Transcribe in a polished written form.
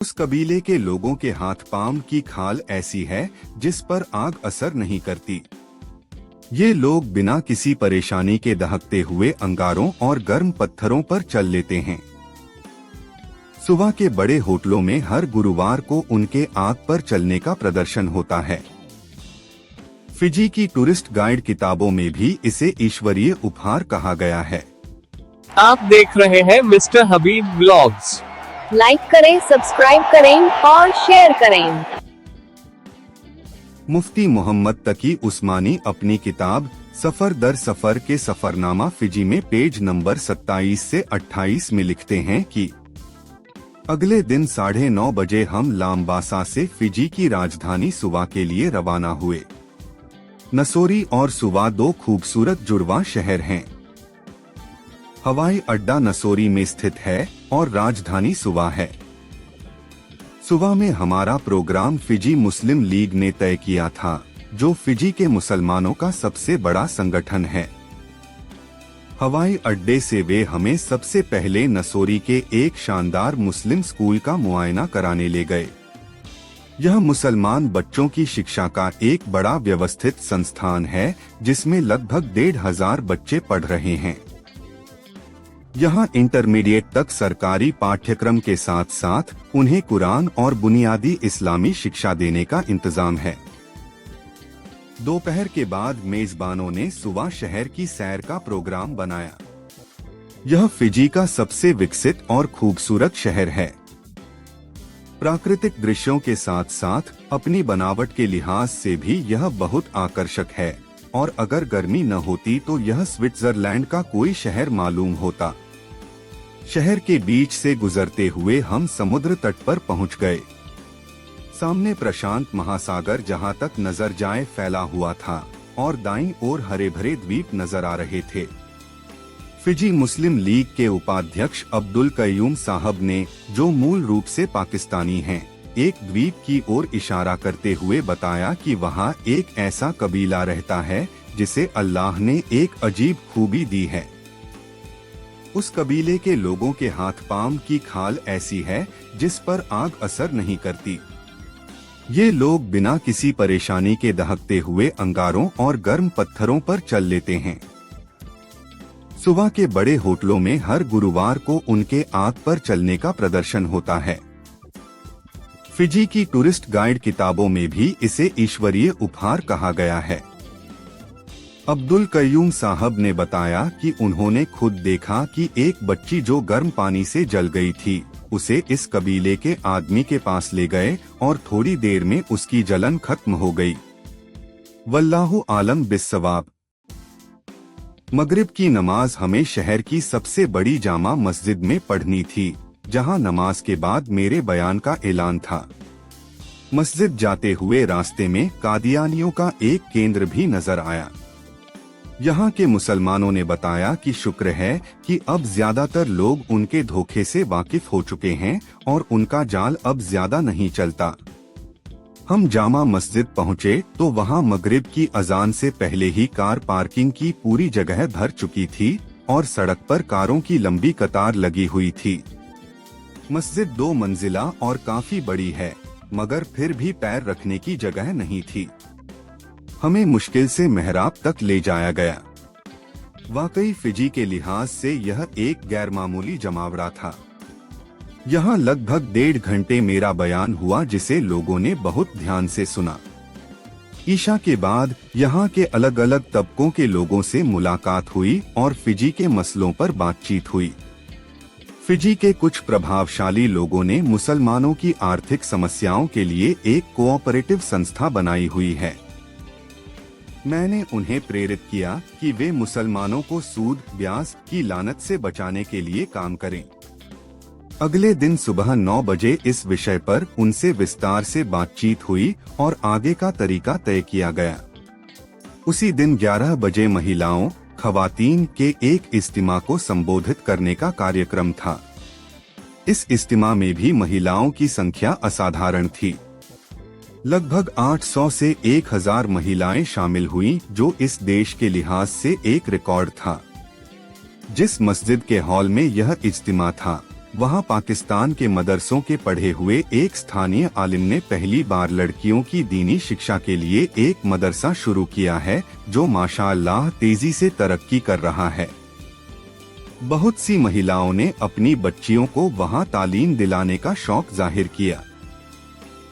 उस कबीले के लोगों के हाथ पाम की खाल ऐसी है जिस पर आग असर नहीं करती। ये लोग बिना किसी परेशानी के दहकते हुए अंगारों और गर्म पत्थरों पर चल लेते हैं। सुबह के बड़े होटलों में हर गुरुवार को उनके आग पर चलने का प्रदर्शन होता है। फिजी की टूरिस्ट गाइड किताबों में भी इसे ईश्वरीय उपहार कहा गया है। आप देख रहे हैं मिस्टर हबीब व्लॉग्स। लाइक करें, सब्सक्राइब करें और शेयर करें। मुफ्ती मोहम्मद तकी उस्मानी अपनी किताब सफर दर सफर के सफरनामा फिजी में पेज नंबर 27 से 28 में लिखते हैं कि अगले दिन 9:30 बजे हम लामबासा से फिजी की राजधानी सुवा के लिए रवाना हुए। नसोरी और सुवा दो खूबसूरत जुड़वा शहर हैं। हवाई अड्डा नसोरी में स्थित है और राजधानी सुवा है। सुबह में हमारा प्रोग्राम फिजी मुस्लिम लीग ने तय किया था, जो फिजी के मुसलमानों का सबसे बड़ा संगठन है। हवाई अड्डे से वे हमें सबसे पहले नसोरी के एक शानदार मुस्लिम स्कूल का मुआयना कराने ले गए। यह मुसलमान बच्चों की शिक्षा का एक बड़ा व्यवस्थित संस्थान है, जिसमें लगभग 1,500 बच्चे पढ़ रहे हैं। यहाँ इंटरमीडिएट तक सरकारी पाठ्यक्रम के साथ साथ उन्हें कुरान और बुनियादी इस्लामी शिक्षा देने का इंतजाम है। दोपहर के बाद मेजबानों ने सुवा शहर की सैर का प्रोग्राम बनाया। यह फिजी का सबसे विकसित और खूबसूरत शहर है। प्राकृतिक दृश्यों के साथ साथ अपनी बनावट के लिहाज से भी यह बहुत आकर्षक है, और अगर गर्मी न होती तो यह स्विट्जरलैंड का कोई शहर मालूम होता। शहर के बीच से गुजरते हुए हम समुद्र तट पर पहुंच गए। सामने प्रशांत महासागर जहां तक नजर जाए फैला हुआ था, और दाईं ओर हरे भरे द्वीप नजर आ रहे थे। फिजी मुस्लिम लीग के उपाध्यक्ष अब्दुल कयूम साहब ने, जो मूल रूप से पाकिस्तानी हैं, एक द्वीप की ओर इशारा करते हुए बताया कि वहां एक ऐसा कबीला रहता है जिसे अल्लाह ने एक अजीब खूबी दी है। उस कबीले के लोगों के हाथ पाम की खाल ऐसी है जिस पर आग असर नहीं करती। ये लोग बिना किसी परेशानी के दहकते हुए अंगारों और गर्म पत्थरों पर चल लेते हैं। सुबह के बड़े होटलों में हर गुरुवार को उनके आग पर चलने का प्रदर्शन होता है। फिजी की टूरिस्ट गाइड किताबों में भी इसे ईश्वरीय उपहार कहा गया है। अब्दुल कयूम साहब ने बताया कि उन्होंने खुद देखा कि एक बच्ची जो गर्म पानी से जल गई थी, उसे इस कबीले के आदमी के पास ले गए और थोड़ी देर में उसकी जलन खत्म हो गई। वल्लाहु आलम बिस्सवाब। मगरिब की नमाज हमें शहर की सबसे बड़ी जामा मस्जिद में पढ़नी थी, जहां नमाज के बाद मेरे बयान का ऐलान था। मस्जिद जाते हुए रास्ते में कादियानियों का एक केंद्र भी नजर आया। यहाँ के मुसलमानों ने बताया कि शुक्र है कि अब ज्यादातर लोग उनके धोखे से वाकिफ हो चुके हैं और उनका जाल अब ज्यादा नहीं चलता। हम जामा मस्जिद पहुँचे तो वहाँ मगरिब की अजान से पहले ही कार पार्किंग की पूरी जगह भर चुकी थी और सड़क पर कारों की लंबी कतार लगी हुई थी। मस्जिद 2 मंजिला और काफी बड़ी है, मगर फिर भी पैर रखने की जगह नहीं थी। हमें मुश्किल से मेहराब तक ले जाया गया। वाकई फिजी के लिहाज से यह एक गैरमामूली जमावड़ा था। यहाँ लगभग 1.5 घंटे मेरा बयान हुआ, जिसे लोगों ने बहुत ध्यान से सुना। ईशा के बाद यहाँ के अलग अलग तबकों के लोगों से मुलाकात हुई और फिजी के मसलों पर बातचीत हुई। फिजी के कुछ प्रभावशाली लोगों ने मुसलमानों की आर्थिक समस्याओं के लिए एक कोऑपरेटिव संस्था बनाई हुई है। मैंने उन्हें प्रेरित किया कि वे मुसलमानों को सूद ब्याज की लानत से बचाने के लिए काम करें। अगले दिन सुबह 9 बजे इस विषय पर उनसे विस्तार से बातचीत हुई और आगे का तरीका तय किया गया। उसी दिन 11 बजे महिलाओं खवातीन के एक इज्तिमा को संबोधित करने का कार्यक्रम था। इस इज्तिमा में भी महिलाओं की संख्या असाधारण थी। लगभग 800 से 1000 महिलाएं शामिल हुईं, जो इस देश के लिहाज से एक रिकॉर्ड था। जिस मस्जिद के हॉल में यह इज्तिमा था, वहाँ पाकिस्तान के मदरसों के पढ़े हुए एक स्थानीय आलिम ने पहली बार लड़कियों की दीनी शिक्षा के लिए एक मदरसा शुरू किया है, जो माशाअल्लाह तेजी से तरक्की कर रहा है। बहुत सी महिलाओं ने अपनी बच्चियों को वहाँ तालीम दिलाने का शौक जाहिर किया।